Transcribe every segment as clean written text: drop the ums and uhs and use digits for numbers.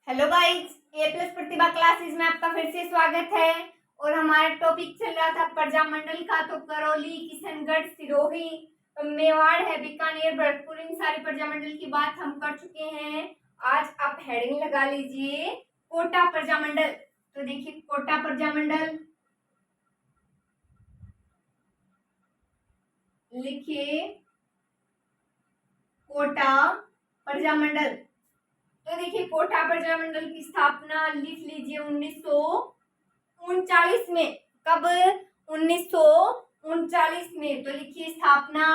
Hello guys, ए plus प्रतिभा classes में आपका फिर से स्वागत है। और हमारा टॉपिक चल रहा था प्रजामंडल का। तो करौली, किशनगढ़, सिरोही, मेवाड़ है, बीकानेर, भरतपुर, इन सारे प्रजामंडल की बात हम कर चुके हैं। आज आप हेडिंग लगा लीजिए कोटा प्रजामंडल। तो देखिए कोटा प्रजामंडल लिखिए, कोटा प्रजामंडल। तो देखिए कोटा प्रजामंडल की स्थापना लिख लीजिए 1939 में। कब? 1939 में। तो लिखिए स्थापना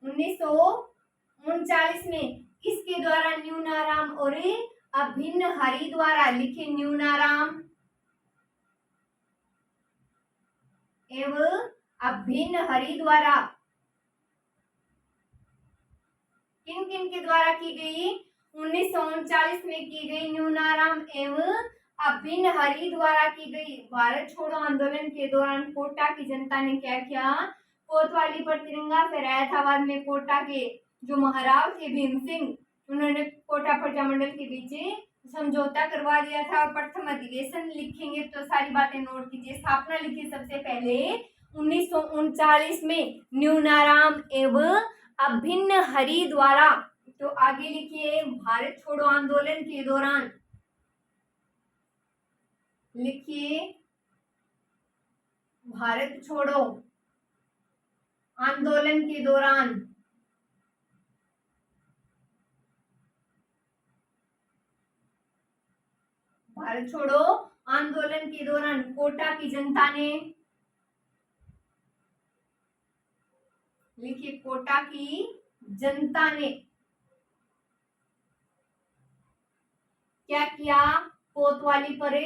1939 में। किसके द्वारा? न्यूनाराम और अभिन्न हरि द्वारा। लिखिए न्यूनाराम एवं अभिन्न हरि द्वारा। किन किन के द्वारा की गई? 1939 में की गई। न्यूनाराम एवं अभिन्न हरि द्वारा की गई। भारत छोड़ो आंदोलन के दौरान कोटा की जनता ने क्या किया? कोतवाली पर तिरंगा फहराया था। बाद में कोटा के जो महाराव थे भीम सिंह, उन्होंने कोटा प्रजामंडल के बीच समझौता करवा दिया था। और प्रथम अधिवेशन लिखेंगे तो सारी बातें नोट कीजिए। स्थापना लिखिए सबसे पहले 1939 में न्यूनाराम एवं अभिन्न हरि द्वारा। तो आगे लिखिए भारत छोड़ो आंदोलन के दौरान। लिखिए भारत छोड़ो आंदोलन के दौरान। भारत छोड़ो आंदोलन के दौरान कोटा की जनता ने, लिखिए कोटा की जनता ने क्या किया? कोतवाली पर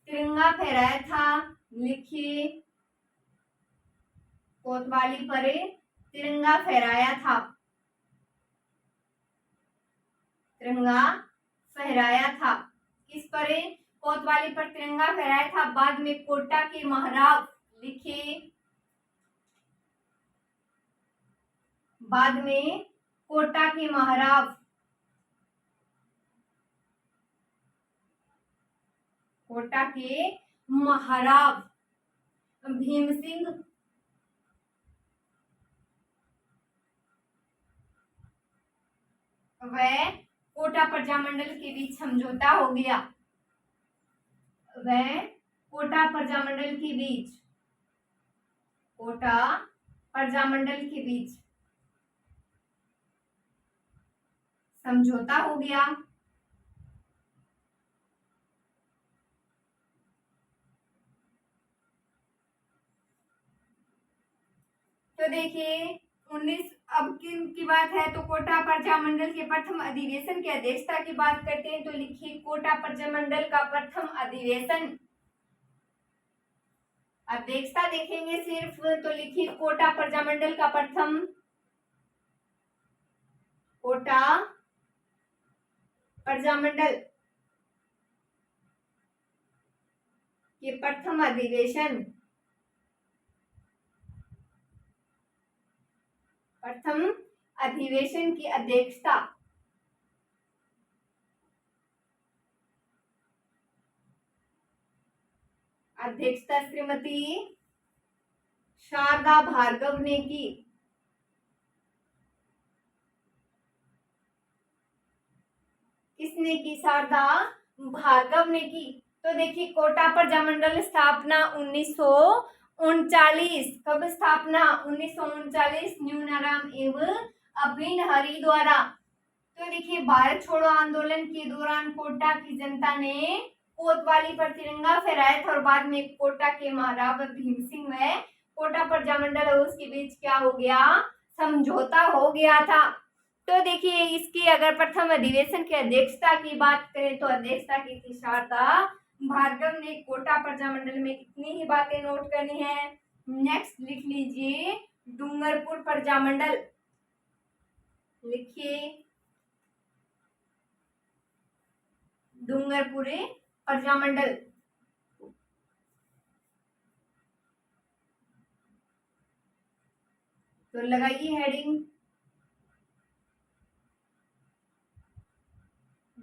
तिरंगा फहराया था। लिखिए कोतवाली पर तिरंगा फहराया था। तिरंगा फहराया था। किस पर? कोतवाली पर तिरंगा फहराया था। बाद में कोटा के महाराव। लिखिए बाद में कोटा के महाराव। कोटा के महाराव भीम सिंह व कोटा प्रजामंडल के बीच समझौता हो गया। वह कोटा प्रजामंडल के बीच, कोटा प्रजामंडल के बीच समझौता हो गया। तो देखिए 19 अब की बात है तो कोटा प्रजामंडल के प्रथम अधिवेशन की अध्यक्षता की बात करते हैं। तो लिखिए कोटा प्रजामंडल का प्रथम अधिवेशन। अध्यक्षता देखेंगे सिर्फ, तो लिखिए कोटा प्रजामंडल का प्रथम, कोटा प्रजामंडल के प्रथम अधिवेशन, प्रथम अधिवेशन की अध्यक्षता श्रीमती शारदा भार्गव ने की। किसने की? शारदा भार्गव ने की। तो देखिए कोटा प्रजामंडल स्थापना 1939। कब स्थापना? 1939 न्यूनाराम एवं अभिन्न हरि द्वारा। तो देखिए भारत छोड़ो आंदोलन के दौरान कोटा की जनता ने कोतवाली पर तिरंगा फहराया था। और बाद में कोटा के महाराव भीम सिंह व कोटा प्रजामंडल और उसके बीच क्या हो गया? समझौता हो गया था। तो देखिए इसकी अगर प्रथम अधिवेशन की अध्यक्षता की बात करें तो अध्यक्षता की थी शारदा भार्गव ने। कोटा प्रजामंडल में इतनी ही बातें नोट करनी है। नेक्स्ट लिख लीजिए डूंगरपुर प्रजामंडल। लिखिए डूंगरपुर प्रजामंडल। तो लगाइए हेडिंग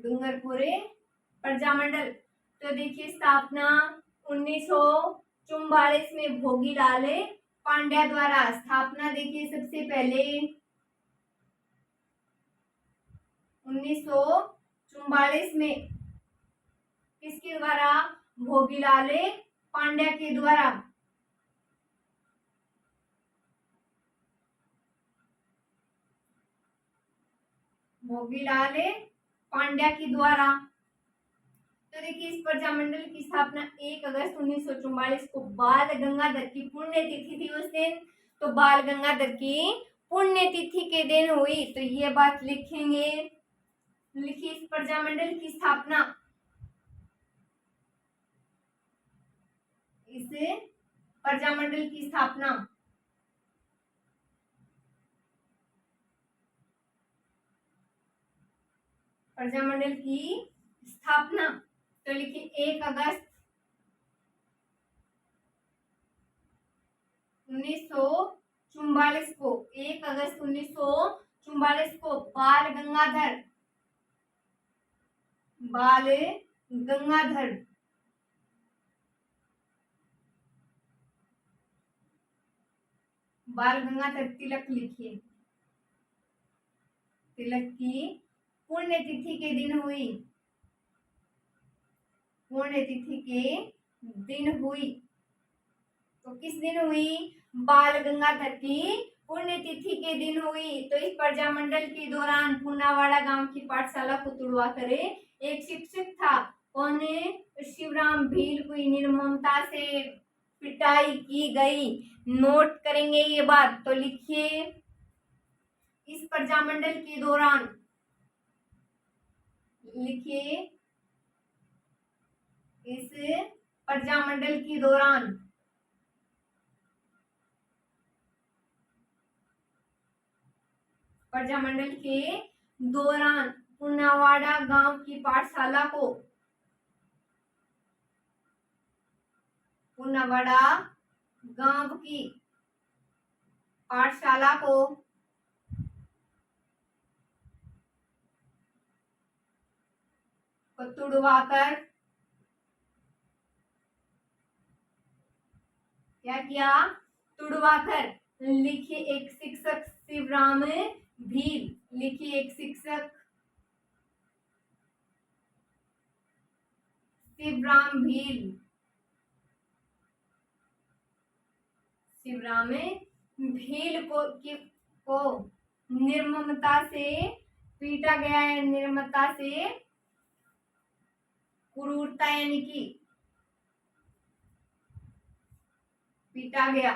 डूंगरपुर प्रजामंडल। तो देखिए स्थापना 1944 में भोगीलाल पांड्या द्वारा। स्थापना देखिए सबसे पहले 1944 में किसके द्वारा? भोगीलाल पांड्या के द्वारा। भोगीलाल पांड्या के द्वारा। तो देखिए इस प्रजामंडल की स्थापना 1 अगस्त 1944 को बाल गंगाधर की पुण्यतिथि थी उस दिन। तो बाल गंगाधर की पुण्यतिथि के दिन हुई। तो ये बात लिखेंगे। लिखिए इस प्रजामंडल की स्थापना, इस प्रजामंडल की स्थापना प्रजामंडल की स्थापना। तो लिखिए 1 अगस्त 1944 को, 1 अगस्त 1944 को बाल गंगाधर तिलक लिखिए, तिलक की पुण्यतिथि के दिन हुई। पुण्यतिथि के दिन हुई। तो किस दिन हुई? बाल गंगाधर की पुण्यतिथि के दिन हुई। तो इस प्रजामंडल के दौरान पुनावाड़ा गांव की पाठशाला को तुड़वा करे एक शिक्षक था। कौन? शिवराम भील को निर्ममता से पिटाई की गई। नोट करेंगे ये बात। तो लिखिए इस प्रजामंडल के दौरान, लिखिए इस प्रजामंडल के दौरान पुनावाड़ा गांव की पाठशाला को, पुनावाड़ा गांव की पाठशाला को तुड़वाकर क्या किया? तुड़वाकर। लिखिए एक शिक्षक शिवराम भील। लिखिए एक शिक्षक शिवराम भील। शिवराम भील को निर्ममता से पीटा गया है। निर्ममता से, क्रूरता यानी कि पीटा गया।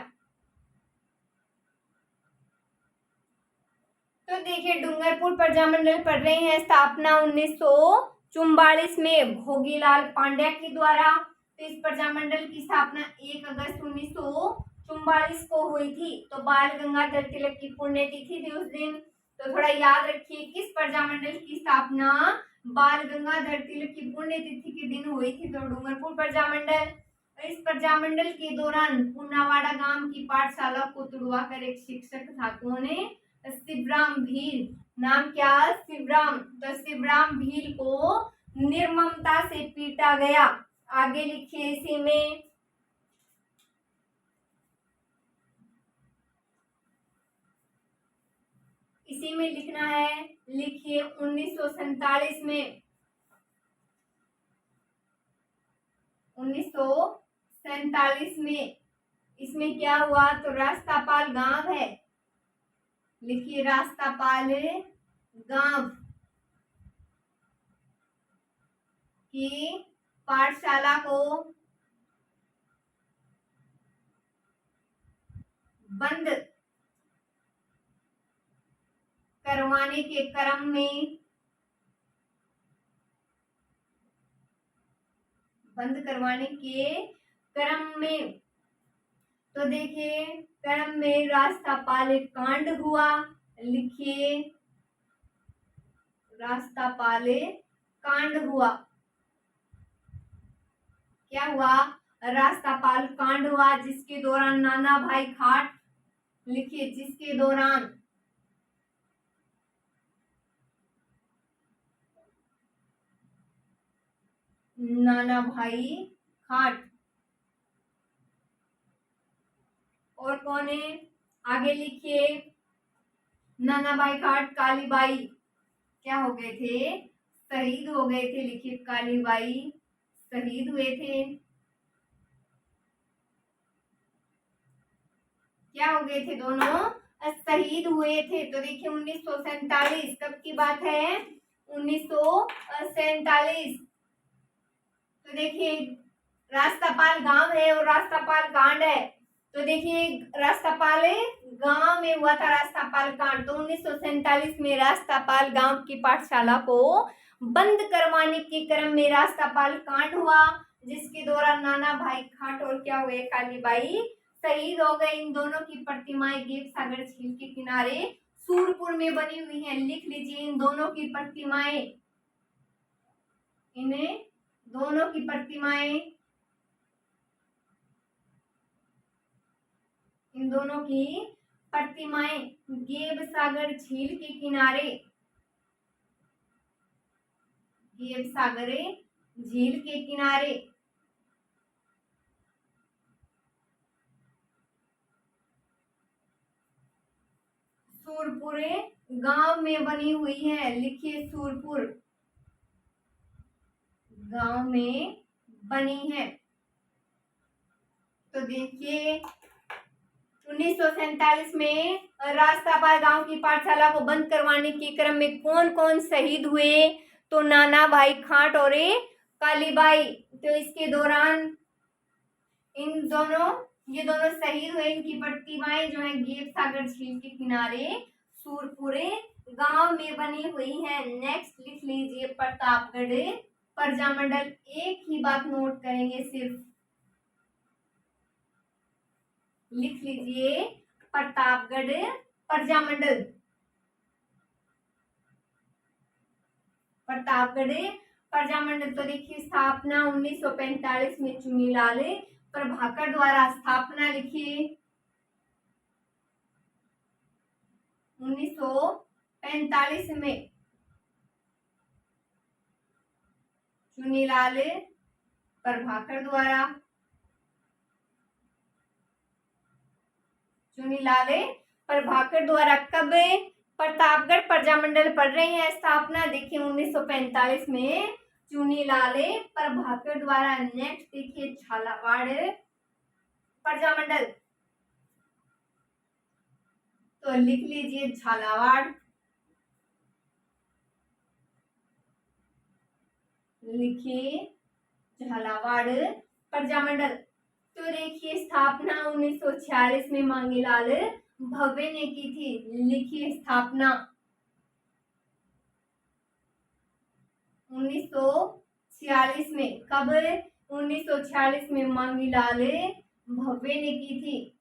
तो देखिए डूंगरपुर प्रजामंडल पढ़ रहे हैं। स्थापना 1944 में भोगीलाल पांड्या के द्वारा। तो इस प्रजामंडल की स्थापना 1 अगस्त 1944 को हुई थी। तो बाल गंगाधर तिलक की पुण्यतिथि थी उस दिन। तो थोड़ा याद रखिए किस प्रजामंडल की स्थापना बाल गंगाधर तिलक की पुण्यतिथि के दिन हुई थी। तो डूंगरपुर प्रजामंडल। इस प्रजामंडल के दौरान पुनावाड़ा गांव की पाठशाला को तुड़वा कर एक शिक्षक था। कौन? शिवराम भील। नाम क्या? शिवराम। तो शिवराम भील को निर्ममता से पीटा गया। आगे लिखिए इसी में लिखना है। लिखिए 1947 में, 1947 में इसमें क्या हुआ? तो रास्तापाल गांव है। लिखिए रास्तापाल गांव की पाठशाला को बंद करवाने के क्रम में, तो देखिए क्रम में रास्तापाल कांड हुआ। लिखिए रास्तापाल कांड हुआ। क्या हुआ? रास्तापाल कांड हुआ जिसके दौरान नाना भाई खाट, लिखिए जिसके दौरान नाना भाई खाट। और कौन है, आगे लिखिए। नाना भाई खाट कालीबाई क्या हो गए थे, शहीद हो गए थे। लिखिए कालीबाई शहीद हुए थे। क्या हो गए थे, दोनों शहीद हुए थे। तो देखिए 1947 कब की बात है, 1947। तो देखिए रास्तापाल गांव है और रास्तापाल कांड है। तो देखिए रास्तापाल गांव में हुआ था रास्तापाल कांड। तो 1947 में रास्तापाल गांव की पाठशाला को बंद करवाने के क्रम में रास्तापाल कांड हुआ, जिसके दौरान नाना भाई खाट और क्या हुए, कालीबाई शहीद हो गए। इन दोनों की प्रतिमाएं गेप सागर झील के किनारे सूरपुर में बनी हुई हैं। लिख लीजिए इन दोनों की प्रतिमाएं, इन्हें दोनों की प्रतिमाएं, इन दोनों की प्रतिमाएं गेब सागर झील के किनारे, गेब सागर झील के किनारे सूरपुर गांव में बनी हुई है। लिखिए सूरपुर गांव में बनी है। तो देखिए 1947 में रास्तापाल गांव की पाठशाला को बंद करवाने के क्रम में कौन कौन शहीद हुए, तो नाना भाई खाट और कालीबाई। तो इसके दौरान ये दोनों शहीद हुए। इनकी प्रतिमाएं जो है गेप सागर झील के किनारे सूरपुरे गांव में बनी हुई है। नेक्स्ट लिख लीजिए प्रतापगढ़ प्रजामंडल। एक ही बात नोट करेंगे सिर्फ, लिख लीजिए प्रतापगढ़ प्रजामंडल। प्रतापगढ़ प्रजामंडल। तो देखिए स्थापना 1945 में चुनीलाल प्रभाकर द्वारा स्थापना। लिखिए 1945 में चुनीलाल प्रभाकर द्वारा, चुनीलाल प्रभाकर द्वारा कब प्रतापगढ़ प्रजामंडल पढ़ रहे हैं स्थापना। देखिए 1945 में चुनीलाल प्रभाकर द्वारा। नेक्स्ट देखिए झालावाड़ प्रजामंडल। तो लिख लीजिए झालावाड़, लिखिए झालावाड़ प्रजामंडल। तो देखिए स्थापना 1946 में मांगीलाल भव्य ने की थी। लिखिए स्थापना 1946 में, कब, 1946 में मांगीलाल भव्य ने की थी।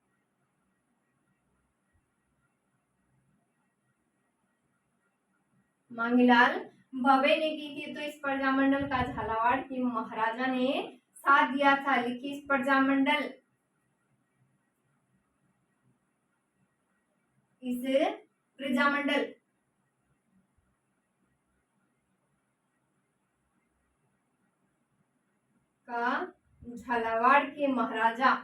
मांगीलाल भव्य ने की थी। तो इस प्रजामंडल का झालावाड़ के महाराजा ने साथ दिया था। लिखिए इस प्रजामंडल, इस प्रजामंडल का झालावाड़ के महाराजा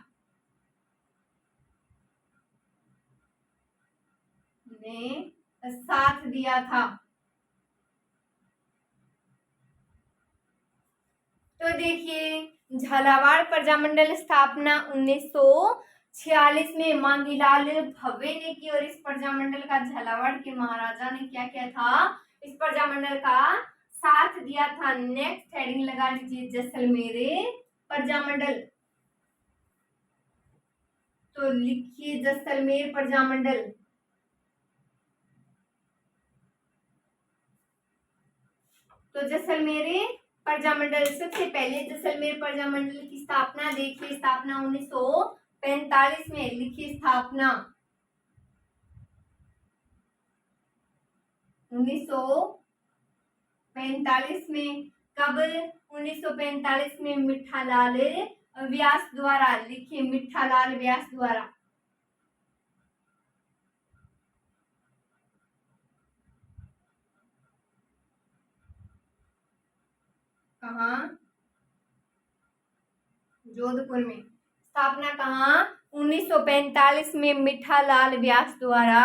ने साथ दिया था। तो देखिए झालावाड़ प्रजामंडल स्थापना 1946 में मांगीलाल भव्य ने की। और इस प्रजामंडल का झालावाड़ के महाराजा ने क्या किया था, इस प्रजामंडल का साथ दिया था। नेक्स्ट हेडिंग लगा लीजिए जैसलमेर प्रजामंडल। तो लिखिए जैसलमेर प्रजामंडल। तो जैसलमेर प्रजामंडल, सबसे पहले जैसलमेर प्रजामंडल की स्थापना देखिए स्थापना 1945 में। लिखिए स्थापना 1945 में, कब, 1945 में मिठालाल व्यास द्वारा। लिखिए मिठालाल व्यास द्वारा। कहाँ, जोधपुर में। स्थापना कहाँ? 1945 में मिठालाल व्यास द्वारा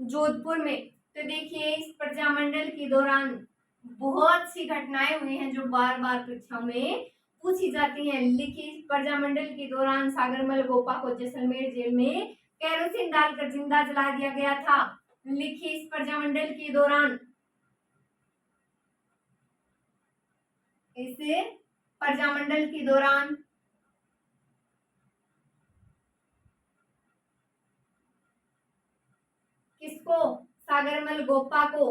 जोधपुर में। तो देखिए इस प्रजामंडल के दौरान बहुत सी घटनाएं हुई हैं जो बार बार परीक्षाओं में पूछी जाती हैं। लिखिए इस प्रजामंडल के दौरान सागरमल गोपा को जैसलमेर जेल में केरोसिन डालकर जिंदा जला दिया गया था। लिखिए इस प्रजामंडल के दौरान, इस प्रजामंडल के दौरान किसको? सागरमल गोपा को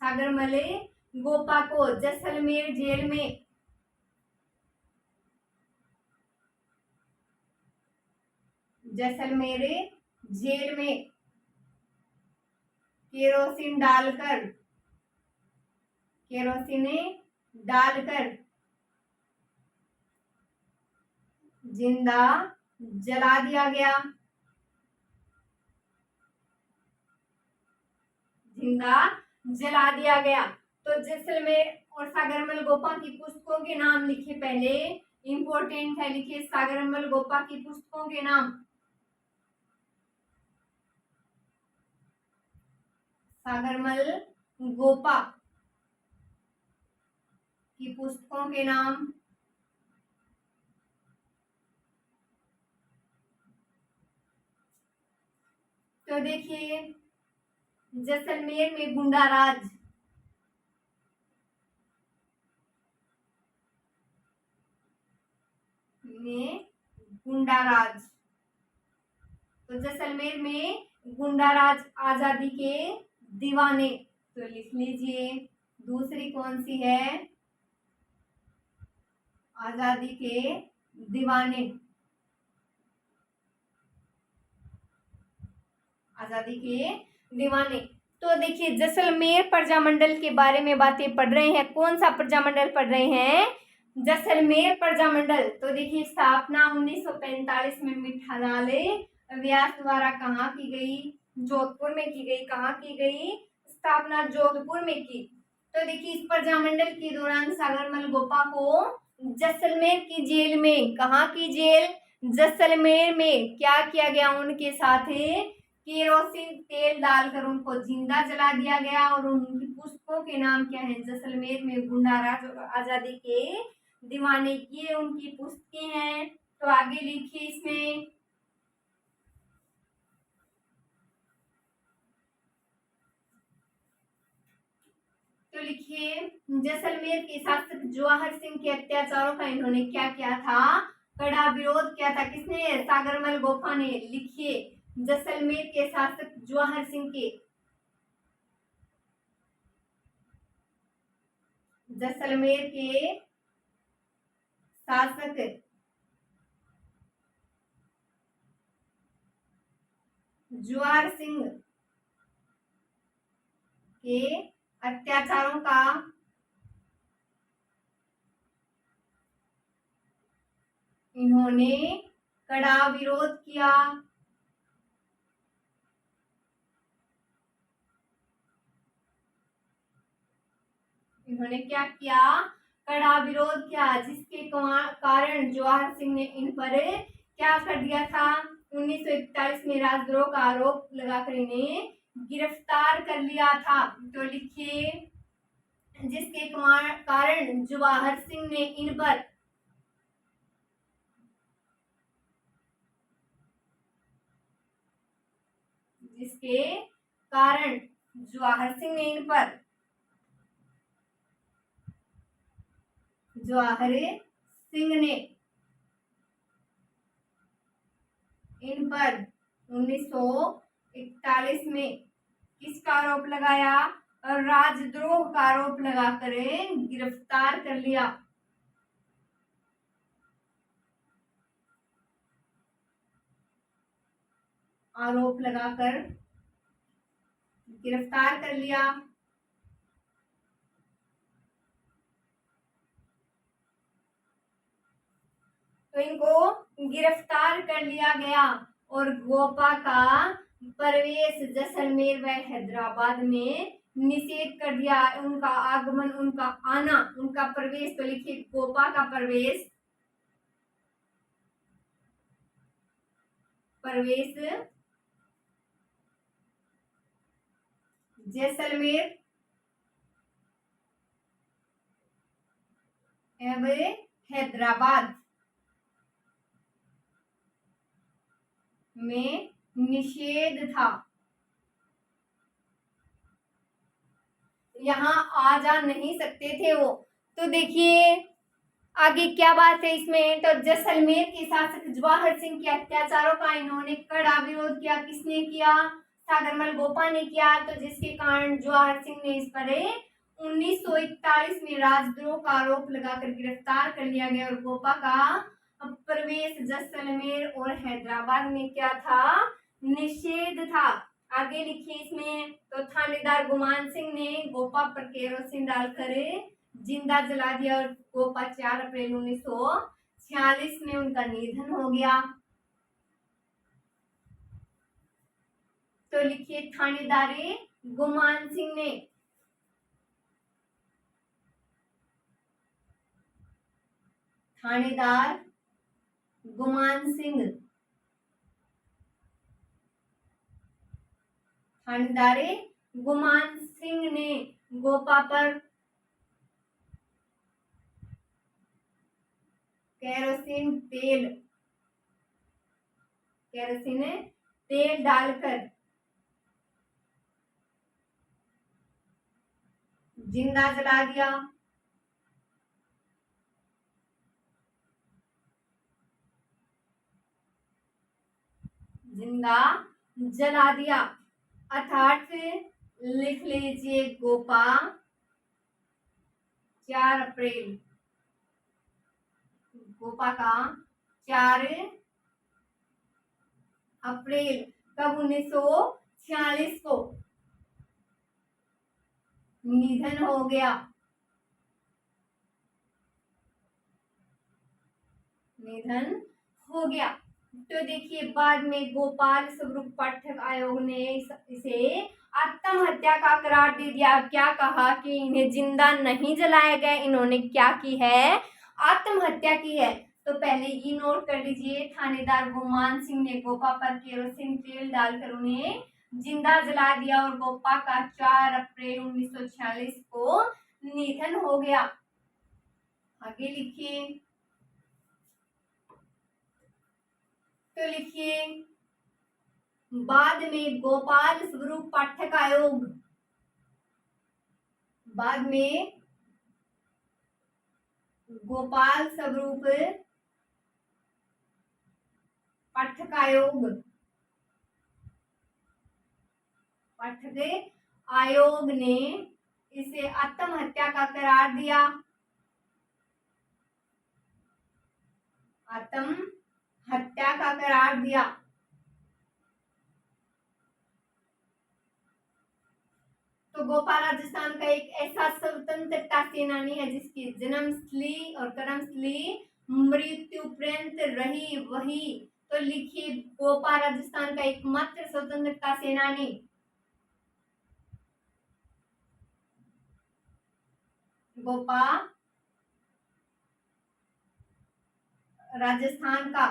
सागरमल गोपा को जैसलमेर जेल में केरोसिन डालकर जिंदा जला दिया गया। तो जैसलमेर और सागरमल गोपा की पुस्तकों के नाम लिखिए। पहले इंपॉर्टेंट है, लिखिए सागरमल गोपा की पुस्तकों के नाम। सागरमल गोपा की पुस्तकों के नाम। तो देखिए जैसलमेर में गुंडाराज, तो जैसलमेर में गुंडाराज आजादी के दीवाने। तो लिख लीजिए दूसरी कौन सी है? आजादी के दीवाने। तो देखिए जैसलमेर प्रजामंडल के बारे में बातें पढ़ रहे हैं। कौन सा प्रजामंडल पढ़ रहे हैं? जैसलमेर प्रजामंडल। तो देखिए स्थापना 1945 में मिठालाल व्यास द्वारा कहाँ की गई? जोधपुर में की गई। कहाँ की गई? स्थापना जोधपुर में की। तो देखिए इस प्रजामंडल के दौरान सागरमल गोपा को जैसलमेर की जेल में, कहाँ की जेल? जैसलमेर में क्या किया गया? उनके साथ केरोसिन तेल डालकर उनको जिंदा जला दिया गया। और उनकी पुस्तकों के नाम क्या है? जैसलमेर में गुंडाराज और आजादी के दीवाने, ये उनकी पुस्तकें हैं। तो आगे लिखिए इसमें। तो लिखिए जैसलमेर के शासक जवाहर सिंह के अत्याचारों का इन्होंने क्या किया था? कड़ा विरोध किया था। किसने? सागरमल गोपा ने। लिखिए जैसलमेर के शासक जवाहर सिंह के, जैसलमेर के शासक जवाहर सिंह के अत्याचारों का इन्होंने कड़ा विरोध किया। इन्होंने क्या किया? कड़ा विरोध किया, जिसके कारण जवाहर सिंह ने इन पर क्या कर दिया था? 1941 में राजद्रोह का आरोप लगाकर इन्हें गिरफ्तार कर लिया था। तो लिखिए जिसके कारण जवाहर सिंह ने इन पर जिसके कारण जवाहर सिंह ने इन पर जवाहर सिंह ने इन पर 1941 में किसका आरोप लगाया? राजद्रोह का आरोप लगाकर गिरफ्तार कर लिया। आरोप लगाकर गिरफ्तार कर लिया। तो इनको गिरफ्तार कर लिया गया और गोपा का प्रवेश जैसलमेर व हैदराबाद में निषेध कर दिया, उनका आगमन, उनका आना, उनका प्रवेश। तो लिखिए गोपा का प्रवेश, प्रवेश जैसलमेर एवं हैदराबाद में निषेध था। यहाँ आ जा नहीं सकते थे वो। तो देखिए आगे क्या बात है इसमें। तो जैसलमेर के शासक जवाहर सिंह के अत्याचारों का इन्होंने कड़ा विरोध किया। किसने किया? सागरमल गोपा ने किया। तो जिसके कारण जवाहर सिंह ने इस पर 1941 में राजद्रोह का आरोप लगाकर गिरफ्तार कर लिया गया और गोपा का प्रवेश जैसलमेर और हैदराबाद में क्या था? निषेध था। आगे लिखिए इसमें। तो थानेदार गुमान सिंह ने गोपा पर केरोसिन डालकर जिंदा जला दिया और गोपा 4 अप्रैल 1946 में उनका निधन हो गया। तो लिखिए थानेदारी गुमान सिंह ने, थानेदार गुमान सिंह, थानेदारी गुमान सिंह ने गोपा पर केरोसिन तेल डालकर जिंदा जला दिया। जिंदा जला दिया अर्थात लिख लीजिए गोपा 4 अप्रैल, गोपा का 4 अप्रैल कब? 1946 को निधन हो गया। निधन हो गया। तो देखिए बाद में गोपाल स्वरूप पाठक आयोग ने इसे आत्महत्या का करार दे दिया। क्या कहा कि इन्हें जिंदा नहीं जलाया गया, इन्होंने क्या की है? आत्महत्या की है। तो पहले ये नोट कर लीजिए, थानेदार गुमान सिंह ने गोपा पर केरोसिन तेल डालकर उन्हें जिंदा जला दिया और गोपा का 4 अप्रैल 1946 को निधन हो गया। आगे लिखिए। तो लिखिए बाद में गोपाल स्वरूप पाठक आयोग, बाद में गोपाल स्वरूप पाठक आयोग, पाठक आयोग ने इसे आत्महत्या का करार दिया। आत्महत्या का करार दिया। तो गोपा राजस्थान का एक ऐसा स्वतंत्रता सेनानी है जिसकी जन्मस्थली और कर्मस्थली मृत्युपर्यंत रही वही। तो लिखिए गोपा राजस्थान का एकमात्र स्वतंत्रता सेनानी, गोपा राजस्थान का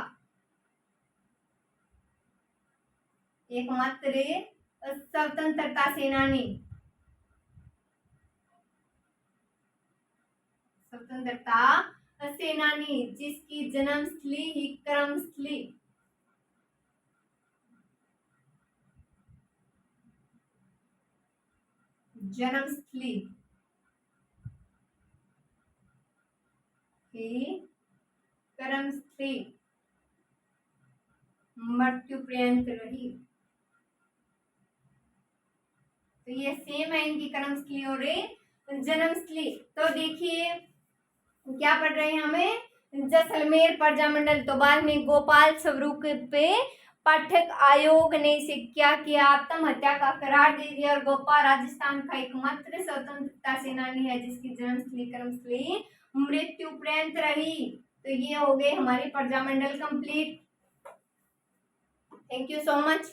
एकमात्र स्वतंत्रता सेनानी, स्वतंत्रता सेनानी जिसकी जन्मस्थली ही कर्मस्थली, जन्मस्थली ही कर्मस्थली मृत्यु पर्यंत रही। तो ये सेम है इनकी कर्मस्थली और जन्मस्थली। तो देखिए क्या पढ़ रहे हैं हमें? जैसलमेर प्रजामंडल। तो बाद में गोपाल स्वरूप पे पाठक आयोग ने इसे क्या किया? आत्महत्या का करार दे दिया और गोपा राजस्थान का एकमात्र स्वतंत्रता सेनानी है जिसकी जन्मस्थली कर्मस्थली मृत्यु पर्यंत रही। तो ये हो गए हमारे Prajamandal complete. Thank you so much.